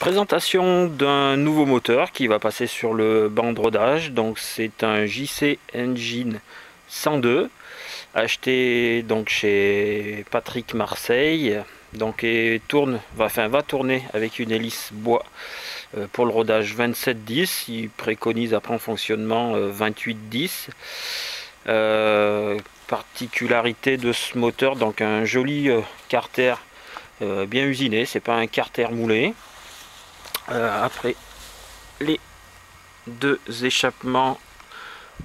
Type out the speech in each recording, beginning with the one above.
Présentation d'un nouveau moteur qui va passer sur le banc de rodage. Donc c'est un JC Engine 102 acheté donc chez Patrick Marseille. Donc et va tourner avec une hélice bois pour le rodage 27-10. Il préconise après en fonctionnement 28-10. Particularité de ce moteur, donc un joli carter bien usiné, c'est pas un carter moulé. Après les deux échappements,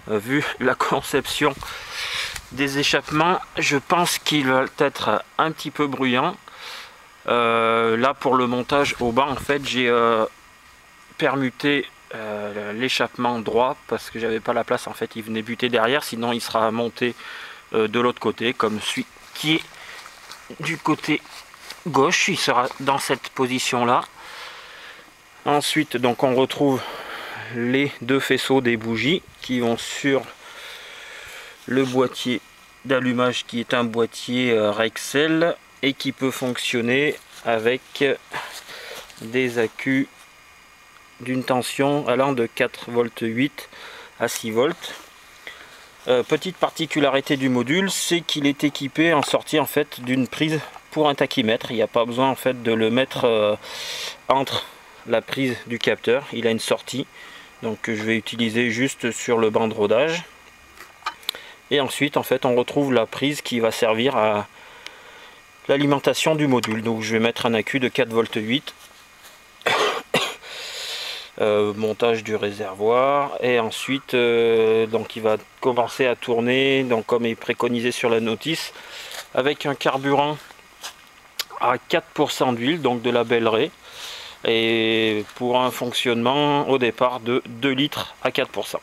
vu la conception des échappements, je pense qu'il va être un petit peu bruyant. Là pour le montage au banc, en fait j'ai permuté l'échappement droit parce que j'avais pas la place, en fait il venait buter derrière, sinon il sera monté de l'autre côté comme celui qui est du côté gauche, il sera dans cette position là. Ensuite donc on retrouve les deux faisceaux des bougies qui vont sur le boîtier d'allumage qui est un boîtier Rexel et qui peut fonctionner avec des accus d'une tension allant de 4,8 V à 6 volts. Petite particularité du module, c'est qu'il est équipé en sortie en fait d'une prise pour un tachymètre. Il n'y a pas besoin en fait de le mettre entre la prise du capteur. Il a une sortie donc que je vais utiliser juste sur le banc de rodage. Et ensuite en fait on retrouve la prise qui va servir à l'alimentation du module. Donc je vais mettre un accu de 4,8 V. Montage du réservoir et ensuite donc il va commencer à tourner donc comme est préconisé sur la notice avec un carburant à 4% d'huile, donc de la Bel Ray, et pour un fonctionnement au départ de 2 litres à 4%.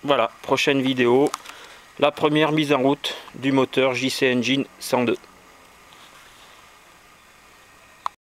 Voilà, prochaine vidéo, la première mise en route du moteur JC Engine 102.